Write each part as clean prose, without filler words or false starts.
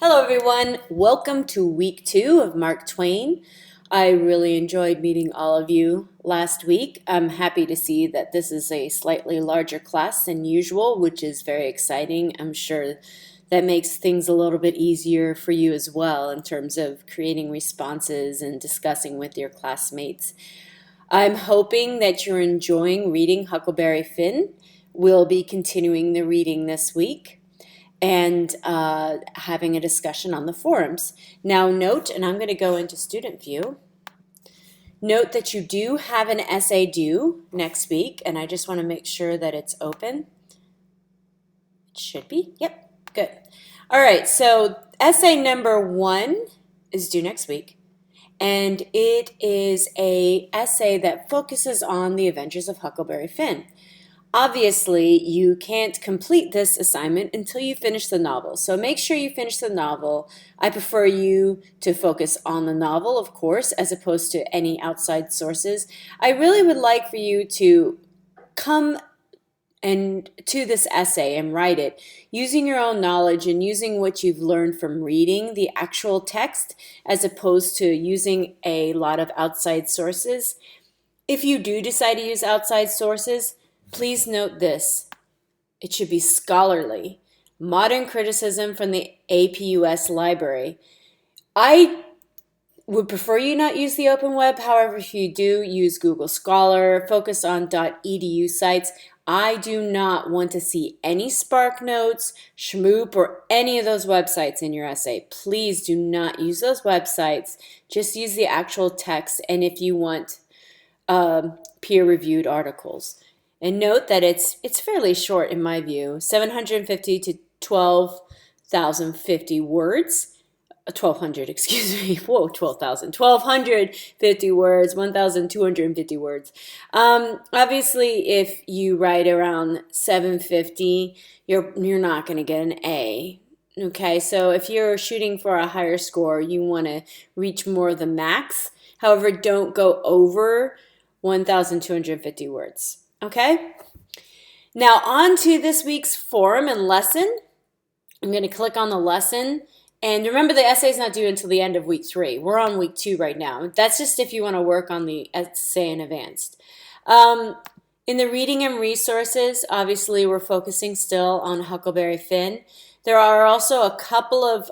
Hello, everyone. Welcome to week 2 of Mark Twain. I really enjoyed meeting all of you last week. I'm happy to see that this is a slightly larger class than usual, which is very exciting. I'm sure that makes things a little bit easier for you as well in terms of creating responses and discussing with your classmates. I'm hoping that you're enjoying reading Huckleberry Finn. We'll be continuing the reading this week and having a discussion on the forums. Now note, and I'm going to go into student view, note that you do have an essay due next week, and I just want to make sure that it's open. It should be. Yep, good. All right, so essay number 1 is due next week, and it is an essay that focuses on the adventures of Huckleberry Finn. Obviously, you can't complete this assignment until you finish the novel, so make sure you finish the novel. I prefer you to focus on the novel, of course, as opposed to any outside sources. I really would like for you to come and to this essay and write it using your own knowledge and using what you've learned from reading the actual text as opposed to using a lot of outside sources. If you do decide to use outside sources, please note this. It should be scholarly. Modern criticism from the APUS library. I would prefer you not use the open web. However, if you do, use Google Scholar, focus on .edu sites. I do not want to see any SparkNotes, Shmoop, or any of those websites in your essay. Please do not use those websites. Just use the actual text, and if you want peer-reviewed articles. And note that it's fairly short in my view, 750 to 12,050 words. 1,200, excuse me. Whoa, 12,000. 1,250 words, 1,250 words. Obviously, if you write around 750, you're not going to get an A. Okay, so if you're shooting for a higher score, you want to reach more of the max. However, don't go over 1,250 words. Okay, now on to this week's forum and lesson. I'm going to click on the lesson. And remember, the essay is not due until the end of week 3. We're on week 2 right now. That's just if you want to work on the essay in advance. In the reading and resources, obviously, we're focusing still on Huckleberry Finn. There are also a couple of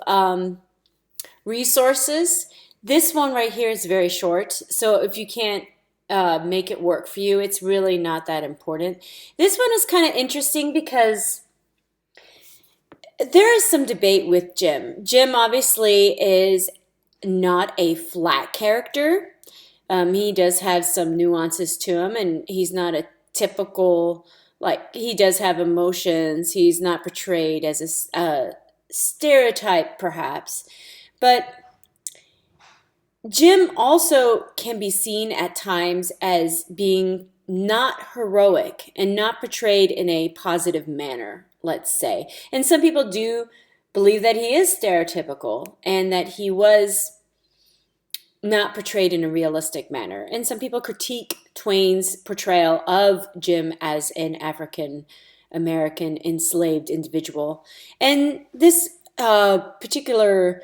resources. This one right here is very short. So if you can't make it work for you, it's really not that important. This one is kind of interesting because there is some debate with Jim. Jim obviously is not a flat character. He does have some nuances to him, and he's not a typical, like, he does have emotions. He's not portrayed as a stereotype, perhaps. But Jim also can be seen at times as being not heroic and not portrayed in a positive manner, let's say. And some people do believe that he is stereotypical and that he was not portrayed in a realistic manner. And some people critique Twain's portrayal of Jim as an African American enslaved individual. And this particular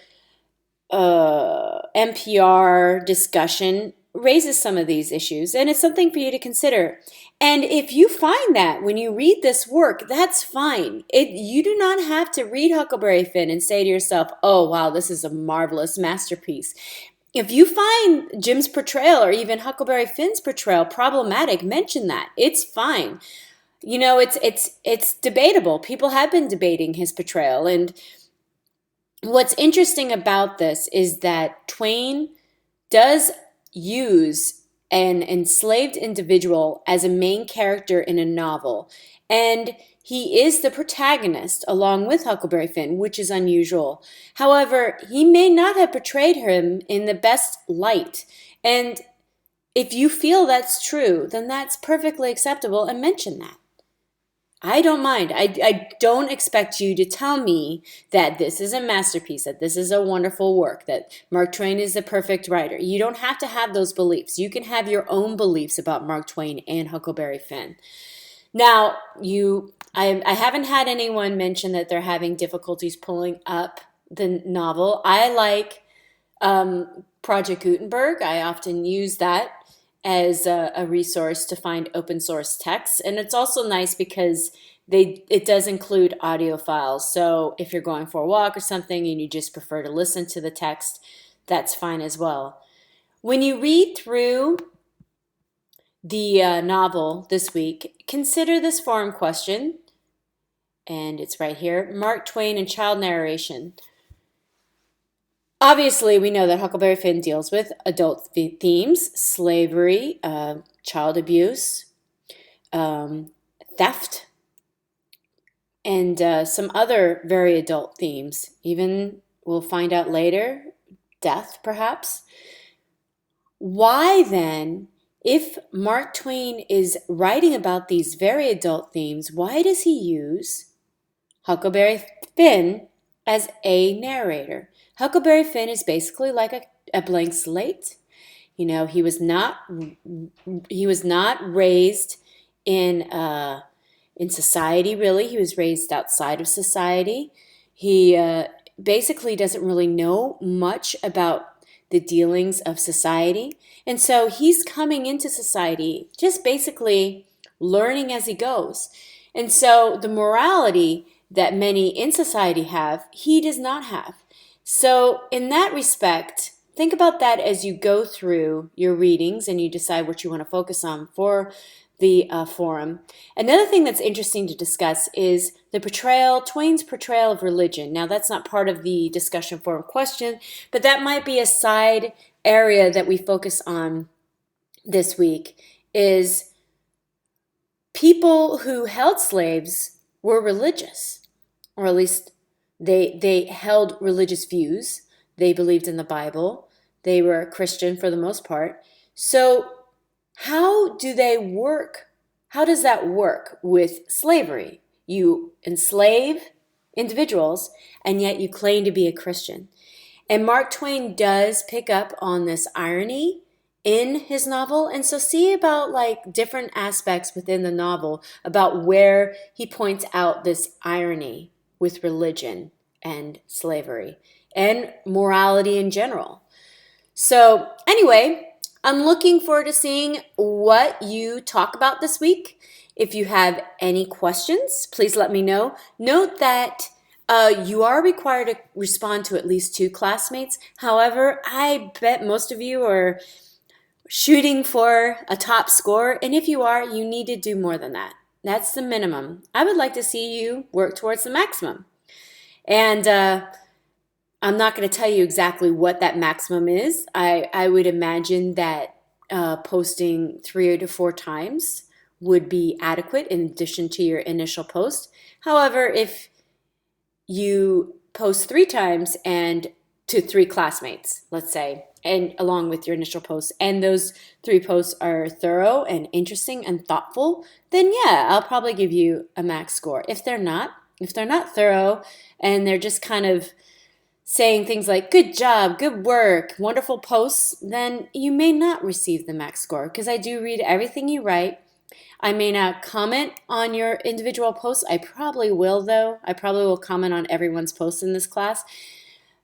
NPR discussion raises some of these issues, and it's something for you to consider. And if you find that when you read this work, that's fine. You do not have to read Huckleberry Finn and say to yourself, oh, wow, this is a marvelous masterpiece. If you find Jim's portrayal or even Huckleberry Finn's portrayal problematic, mention that. It's fine. You know, it's debatable. People have been debating his portrayal, and what's interesting about this is that Twain does use an enslaved individual as a main character in a novel, and he is the protagonist along with Huckleberry Finn, which is unusual. However, he may not have portrayed him in the best light, and if you feel that's true, then that's perfectly acceptable, and mention that. I don't mind. I don't expect you to tell me that this is a masterpiece, that this is a wonderful work, that Mark Twain is the perfect writer. You don't have to have those beliefs. You can have your own beliefs about Mark Twain and Huckleberry Finn. Now, I haven't had anyone mention that they're having difficulties pulling up the novel. I like Project Gutenberg. I often use that as a resource to find open source texts. And it's also nice because it does include audio files. So if you're going for a walk or something and you just prefer to listen to the text, that's fine as well. When you read through the novel this week, consider this forum question, and it's right here: Mark Twain and child narration. Obviously, we know that Huckleberry Finn deals with adult themes: slavery, child abuse, theft, and some other very adult themes. Even, we'll find out later, death, perhaps. Why then, if Mark Twain is writing about these very adult themes, why does he use Huckleberry Finn as a narrator? Huckleberry Finn is basically like a blank slate. You know, he was not raised in society, really. He was raised outside of society. He basically doesn't really know much about the dealings of society. And so he's coming into society just basically learning as he goes. And so the morality that many in society have, he does not have. So in that respect, think about that as you go through your readings and you decide what you want to focus on for the forum. Another thing that's interesting to discuss is Twain's portrayal of religion. Now, that's not part of the discussion forum question, but that might be a side area that we focus on this week. Is people who held slaves were religious, or at least they held religious views. They believed in the Bible. They were Christian for the most part. So how do they work? How does that work with slavery? You enslave individuals, and yet you claim to be a Christian. And Mark Twain does pick up on this irony in his novel. And so see about like different aspects within the novel about where he points out this irony with religion and slavery and morality in general. So anyway, I'm looking forward to seeing what you talk about this week. If you have any questions, please let me know. Note that you are required to respond to at least 2 classmates. However, I bet most of you are shooting for a top score. And if you are, you need to do more than that. That's the minimum. I would like to see you work towards the maximum. And I'm not going to tell you exactly what that maximum is. I would imagine that posting 3 to 4 times would be adequate in addition to your initial post. However, if you post 3 times and to 3 classmates, let's say, and along with your initial post, and those 3 posts are thorough and interesting and thoughtful, then yeah, I'll probably give you a max score. If they're not thorough and they're just kind of saying things like good job, good work, wonderful posts, then you may not receive the max score, because I do read everything you write. I may not comment on your individual posts. I probably will, though. I probably will comment on everyone's posts in this class.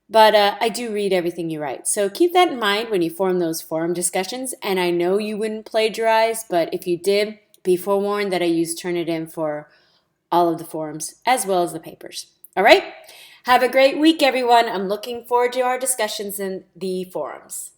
But I do read everything you write. So keep that in mind when you form those forum discussions. And I know you wouldn't plagiarize, but if you did, be forewarned that I use Turnitin for all of the forums as well as the papers. All right? Have a great week, everyone. I'm looking forward to our discussions in the forums.